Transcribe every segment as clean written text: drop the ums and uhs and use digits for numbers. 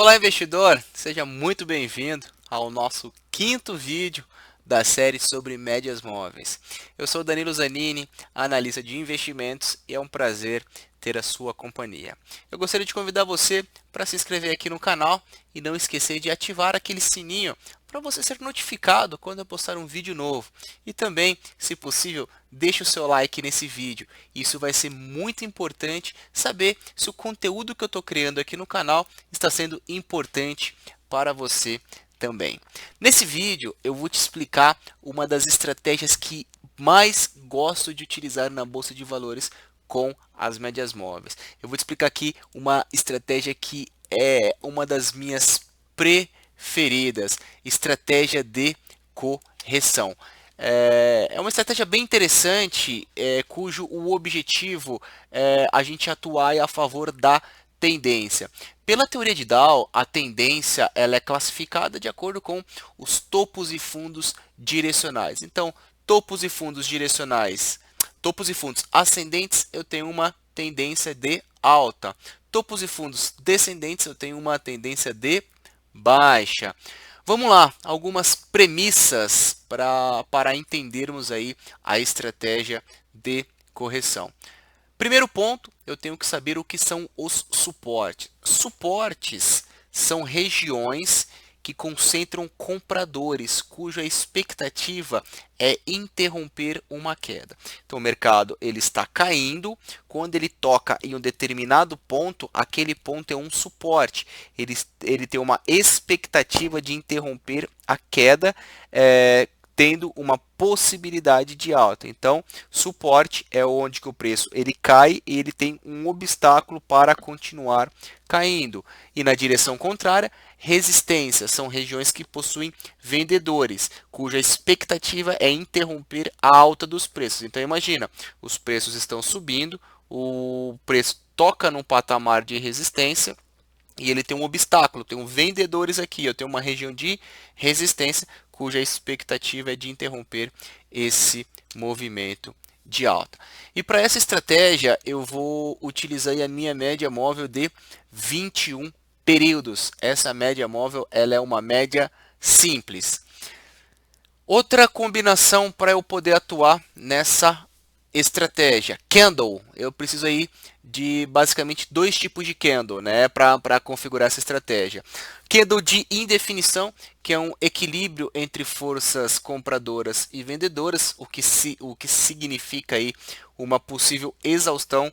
Olá, investidor! Seja muito bem-vindo ao nosso quinto vídeo da série sobre médias móveis. Eu sou Danilo Zanini, analista de investimentos, e é um prazer ter a sua companhia. Eu gostaria de convidar você para se inscrever aqui no canal e não esquecer de ativar aquele sininho para você ser notificado quando eu postar um vídeo novo. E também, se possível, deixe o seu like nesse vídeo. Isso vai ser muito importante saber se o conteúdo que eu estou criando aqui no canal está sendo importante para você também. Nesse vídeo, eu vou te explicar uma das estratégias que mais gosto de utilizar na Bolsa de Valores com as médias móveis. Eu vou te explicar aqui uma estratégia que é uma das minhas preferidas, estratégia de correção. É uma estratégia bem interessante, cujo o objetivo é a gente atuar a favor da tendência. Pela teoria de Dow, a tendência ela é classificada de acordo com os topos e fundos direcionais. Então, topos e fundos direcionais, topos e fundos ascendentes, eu tenho uma tendência de alta. Topos e fundos descendentes, eu tenho uma tendência de baixa. Vamos lá, algumas premissas para entendermos aí a estratégia de correção. Primeiro ponto, eu tenho que saber o que são os suportes. Suportes são regiões que concentram compradores, cuja expectativa é interromper uma queda. Então, o mercado ele está caindo, quando ele toca em um determinado ponto, aquele ponto é um suporte. Ele tem uma expectativa de interromper a queda, tendo uma possibilidade de alta. Então, suporte é onde que o preço ele cai e ele tem um obstáculo para continuar caindo. E na direção contrária, resistência são regiões que possuem vendedores, cuja expectativa é interromper a alta dos preços. Então, imagina, os preços estão subindo, o preço toca num patamar de resistência, e ele tem um obstáculo, tem vendedores aqui, eu tenho uma região de resistência cuja expectativa é de interromper esse movimento de alta. E para essa estratégia eu vou utilizar a minha média móvel de 21 períodos. Essa média móvel ela é uma média simples. Outra combinação para eu poder atuar nessa estratégia, candle. Eu preciso aí de basicamente dois tipos de candle, né, para configurar essa estratégia. Candle de indefinição, que é um equilíbrio entre forças compradoras e vendedoras, o que significa aí uma possível exaustão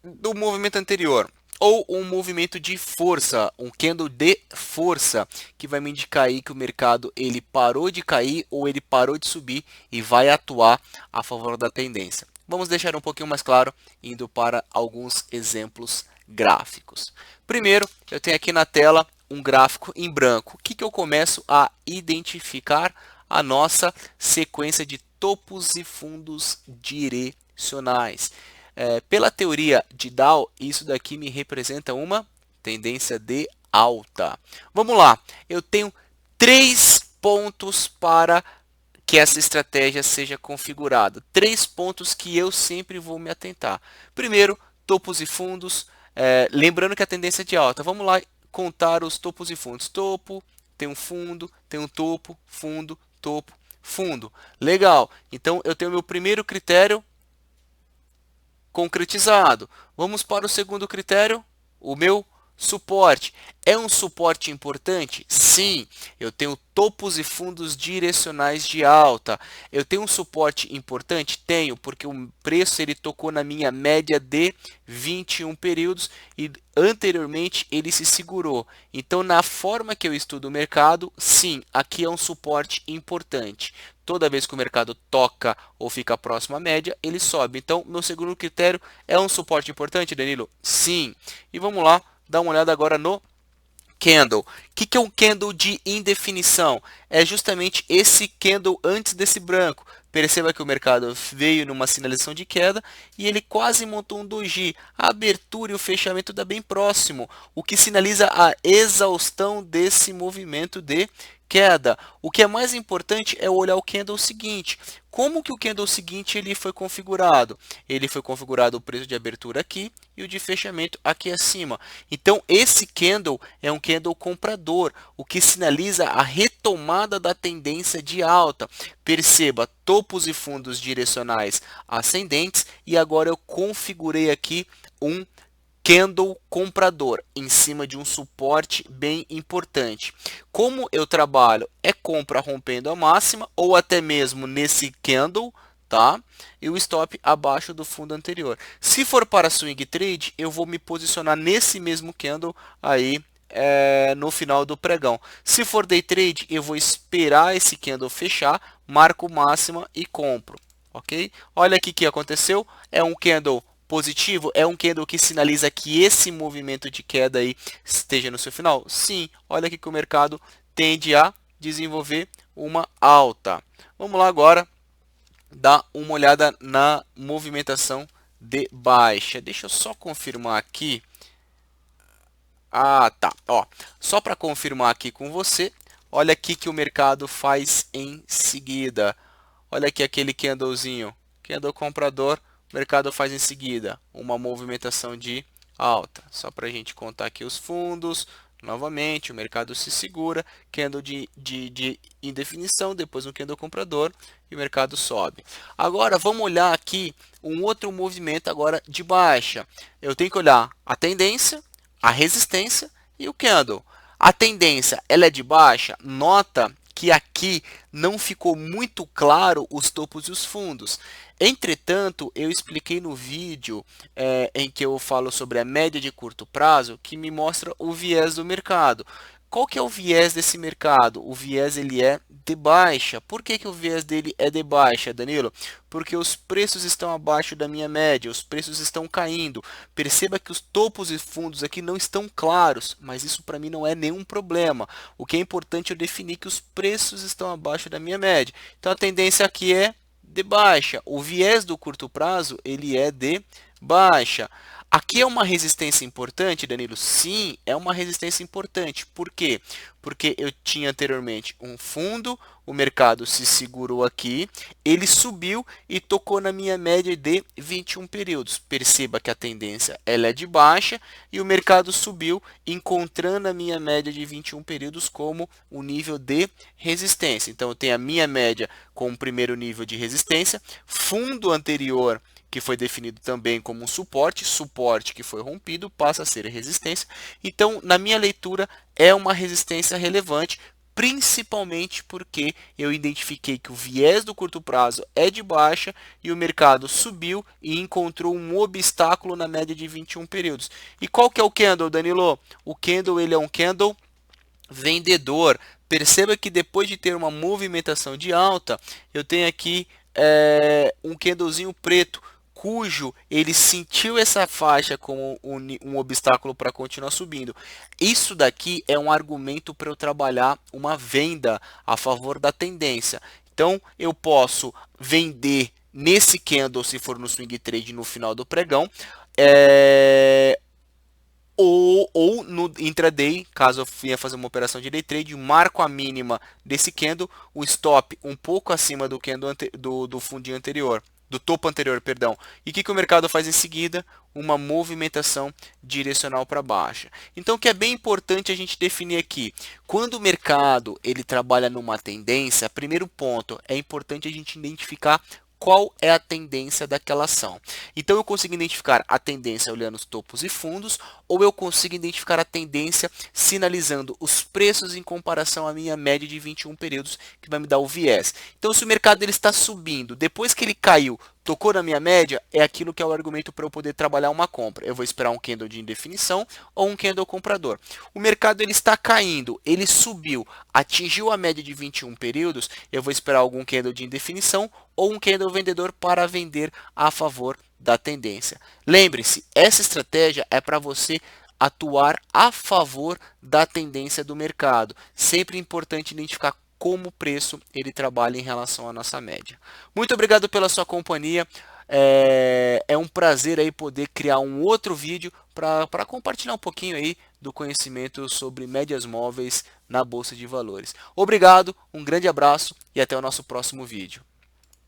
do movimento anterior. Ou um movimento de força, um candle de força, que vai me indicar aí que o mercado ele parou de cair ou ele parou de subir e vai atuar a favor da tendência. Vamos deixar um pouquinho mais claro, indo para alguns exemplos gráficos. Primeiro, eu tenho aqui na tela um gráfico em branco. O que eu começo a identificar? A nossa sequência de topos e fundos direcionais. Pela teoria de Dow, isso daqui me representa uma tendência de alta. Vamos lá, eu tenho 3 pontos para que essa estratégia seja configurada. 3 pontos que eu sempre vou me atentar. Primeiro, topos e fundos. Lembrando que a tendência é de alta. Vamos lá contar os topos e fundos. Topo, tem um fundo, tem um topo, fundo, topo, fundo. Legal. Então, eu tenho meu primeiro critério concretizado. Vamos para o segundo critério, o meu suporte. É um suporte importante? Sim, eu tenho topos e fundos direcionais de alta. Eu tenho um suporte importante? Tenho, porque o preço ele tocou na minha média de 21 períodos e anteriormente ele se segurou. Então, na forma que eu estudo o mercado, sim, aqui é um suporte importante. Toda vez que o mercado toca ou fica próximo à média, ele sobe. Então, meu segundo critério é um suporte importante, Danilo? Sim. E vamos lá, dar uma olhada agora no candle. O que é um candle de indefinição? É justamente esse candle antes desse branco. Perceba que o mercado veio numa sinalização de queda e ele quase montou um doji. A abertura e o fechamento dá bem próximo, o que sinaliza a exaustão desse movimento de queda. O que é mais importante é olhar o candle seguinte. Como que o candle seguinte ele foi configurado? Ele foi configurado o preço de abertura aqui e o de fechamento aqui acima. Então, esse candle é um candle comprador, o que sinaliza a retomada da tendência de alta. Perceba, topos e fundos direcionais ascendentes e agora eu configurei aqui um candle comprador em cima de um suporte bem importante. Como eu trabalho é compra rompendo a máxima ou até mesmo nesse candle, tá? E o stop abaixo do fundo anterior. Se for para swing trade, eu vou me posicionar nesse mesmo candle aí no final do pregão. Se for day trade, eu vou esperar esse candle fechar, marco máxima e compro, ok? Olha aqui o que aconteceu, é um candle positivo, é um candle que sinaliza que esse movimento de queda aí esteja no seu final? Sim, olha aqui que o mercado tende a desenvolver uma alta. Vamos lá agora dar uma olhada na movimentação de baixa. Deixa eu só confirmar aqui. Ah, tá. Ó, só para confirmar aqui com você, olha aqui que o mercado faz em seguida. Olha aqui aquele candlezinho, candle comprador, o mercado faz em seguida uma movimentação de alta. Só para a gente contar aqui os fundos, novamente o mercado se segura, candle de indefinição, depois um candle comprador e o mercado sobe. Agora vamos olhar aqui um outro movimento agora de baixa. Eu tenho que olhar a tendência, a resistência e o candle. A tendência ela é de baixa, nota que aqui não ficou muito claro os topos e os fundos. Entretanto, eu expliquei no vídeo em que eu falo sobre a média de curto prazo, que me mostra o viés do mercado. Qual que é o viés desse mercado? O viés ele é de baixa. Por que que o viés dele é de baixa, Danilo? Porque os preços estão abaixo da minha média, os preços estão caindo. Perceba que os topos e fundos aqui não estão claros, mas isso para mim não é nenhum problema. O que é importante é definir que os preços estão abaixo da minha média. Então a tendência aqui é de baixa. O viés do curto prazo ele é de baixa. Aqui é uma resistência importante, Danilo? Sim, é uma resistência importante. Por quê? Porque eu tinha anteriormente um fundo, o mercado se segurou aqui, ele subiu e tocou na minha média de 21 períodos. Perceba que a tendência ela é de baixa e o mercado subiu, encontrando a minha média de 21 períodos como o nível de resistência. Então, eu tenho a minha média como o primeiro nível de resistência, fundo anterior que foi definido também como um suporte, suporte que foi rompido passa a ser resistência. Então, na minha leitura, é uma resistência relevante, principalmente porque eu identifiquei que o viés do curto prazo é de baixa e o mercado subiu e encontrou um obstáculo na média de 21 períodos. E qual que é o candle, Danilo? O candle ele é um candle vendedor. Perceba que depois de ter uma movimentação de alta, eu tenho aqui um candlezinho preto, cujo ele sentiu essa faixa como um obstáculo para continuar subindo. Isso daqui é um argumento para eu trabalhar uma venda a favor da tendência. Então, eu posso vender nesse candle, se for no swing trade no final do pregão, ou no intraday, caso eu venha fazer uma operação de day trade, marco a mínima desse candle, o stop um pouco acima do candle do fundinho anterior, do topo anterior, perdão. E o que o mercado faz em seguida? Uma movimentação direcional para baixa. Então, o que é bem importante a gente definir aqui, quando o mercado ele trabalha numa tendência, primeiro ponto, é importante a gente identificar qual é a tendência daquela ação. Então, eu consigo identificar a tendência olhando os topos e fundos, ou eu consigo identificar a tendência sinalizando os preços em comparação à minha média de 21 períodos, que vai me dar o viés. Então, se o mercado ele está subindo, depois que ele caiu, tocou na minha média, é aquilo que é o argumento para eu poder trabalhar uma compra. Eu vou esperar um candle de indefinição ou um candle comprador. O mercado ele está caindo, ele subiu, atingiu a média de 21 períodos, eu vou esperar algum candle de indefinição ou um candle vendedor para vender a favor da tendência. Lembre-se, essa estratégia é para você atuar a favor da tendência do mercado. Sempre é importante identificar como o preço ele trabalha em relação à nossa média. Muito obrigado pela sua companhia. É um prazer aí poder criar um outro vídeo para compartilhar um pouquinho aí do conhecimento sobre médias móveis na Bolsa de Valores. Obrigado, um grande abraço e até o nosso próximo vídeo.